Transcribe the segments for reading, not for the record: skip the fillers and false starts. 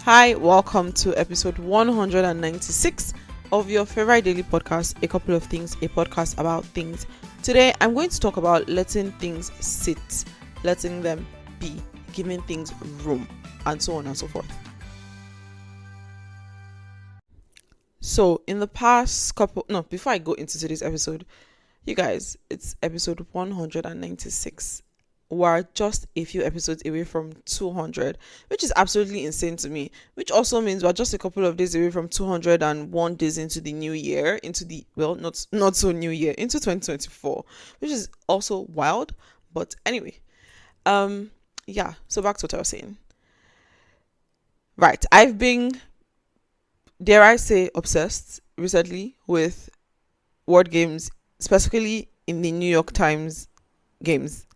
Hi, welcome to episode 196 of your favorite daily podcast, A Couple of Things, a podcast about things. Today, I'm going to talk about letting things sit, letting them be, giving things room, and so on and so forth. So, in the past before I go into today's episode, you guys, it's episode 196. We're just a few episodes away from 200, which is absolutely insane to me, which also means we're just a couple of days away from 201 days into the new year, not so new year, into 2024, which is also wild. But anyway, so back to what I was saying. Right, I've been, dare I say, obsessed recently with word games, specifically in the New York Times games.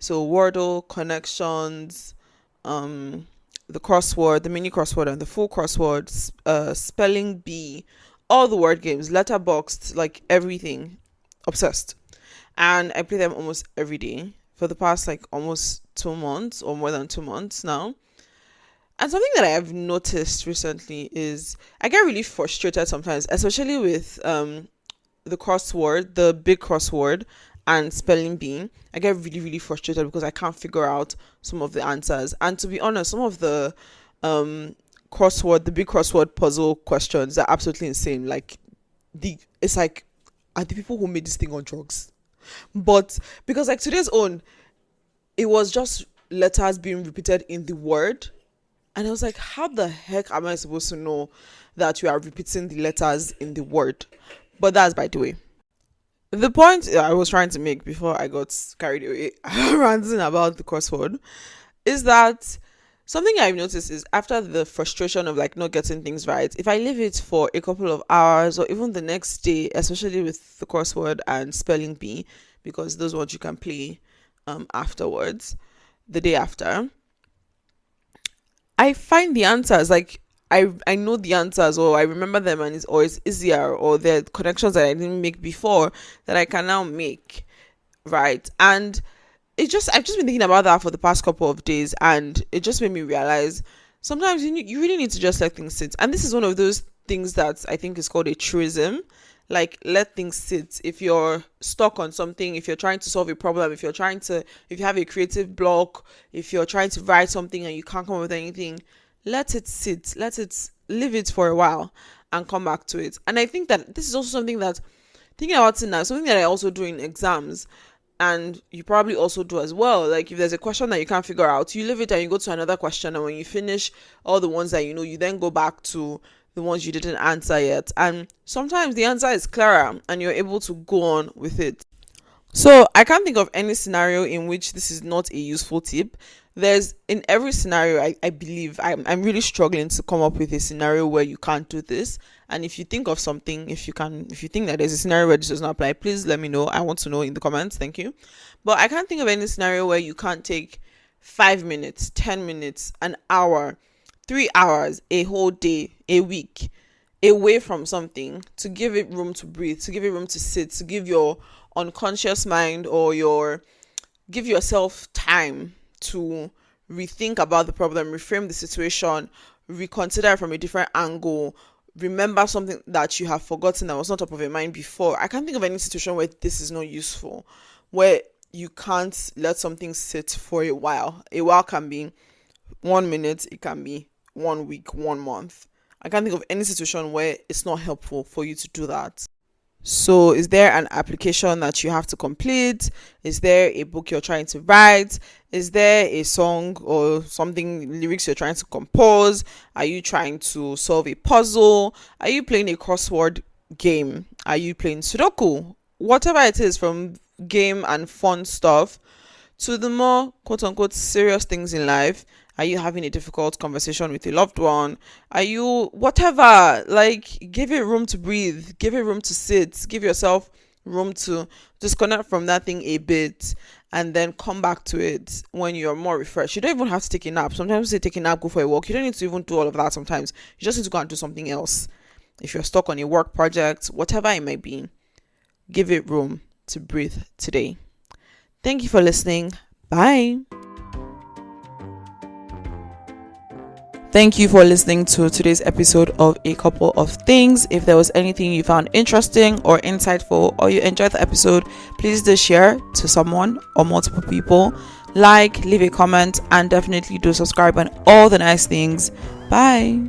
So Wordle, connections, the crossword, the mini crossword, and the full crossword, spelling bee, all the word games, letterboxed, like everything, obsessed. And I play them almost every day for the past almost 2 months or more than 2 months now. And something that I have noticed recently is I get really frustrated sometimes, especially with the crossword, the big crossword, and spelling bee. I get really, really frustrated because I can't figure out some of the answers. And to be honest, some of the the big crossword puzzle questions are absolutely insane. Are the people who made this thing on drugs? But because today's own, it was just letters being repeated in the word. And I was like, how the heck am I supposed to know that you are repeating the letters in the word? But that's by the way. The point I was trying to make before I got carried away ranting about the crossword is that something I've noticed is after the frustration of not getting things right, if I leave it for a couple of hours or even the next day, especially with the crossword and spelling bee, because those ones you can play afterwards, the day after, I find the answers. I know the answers, or I remember them, and it's always easier, or the connections that I didn't make before that I can now make, right? And I've just been thinking about that for the past couple of days, and it just made me realize sometimes you really need to just let things sit. And this is one of those things that I think is called a truism. Let things sit. If you're stuck on something, if you're trying to solve a problem, if you have a creative block, if you're trying to write something and you can't come up with anything, let it sit. Leave it for a while and come back to it. And I think that this is also something that, thinking about it now, something that I also do in exams, and you probably also do as well. If there's a question that you can't figure out, you leave it and you go to another question, and when you finish all the ones that you then go back to the ones you didn't answer yet, and sometimes the answer is clearer and you're able to go on with it. So I can't think of any scenario in which this is not a useful tip. There's, in every scenario, I believe I'm really struggling to come up with a scenario where you can't do this. And if you think of something, if you think that there's a scenario where this does not apply, please let me know. I want to know in the comments. Thank you. But I can't think of any scenario where you can't take 5 minutes, 10 minutes, an hour, 3 hours, a whole day, a week away from something to give it room to breathe, to give it room to sit, to give your unconscious mind give yourself time to rethink about the problem, reframe the situation, reconsider from a different angle, remember something that you have forgotten that was not top of your mind before. I can't think of any situation where this is not useful, where you can't let something sit for a while. A while can be 1 minute, it can be 1 week, 1 month. I can't think of any situation where it's not helpful for you to do that. So is there an application that you have to complete? Is there a book you're trying to write? Is there a song or something, lyrics you're trying to compose? Are you trying to solve a puzzle? Are you playing a crossword game? Are you playing Sudoku? Whatever it is, from game and fun stuff to the more quote unquote serious things in life. Are you having a difficult conversation with a loved one? Are you whatever? Give it room to breathe, give it room to sit, give yourself room to disconnect from that thing a bit, and then come back to it when you're more refreshed. You don't even have to take a nap. Sometimes you take a nap, go for a walk. You don't need to even do all of that. Sometimes you just need to go and do something else. If you're stuck on a work project, whatever it may be, give it room to breathe today. Thank you for listening. Bye. Thank you for listening to today's episode of A Couple of Things. If there was anything you found interesting or insightful, or you enjoyed the episode, please do share to someone or multiple people. Like, leave a comment, and definitely do subscribe and all the nice things. Bye.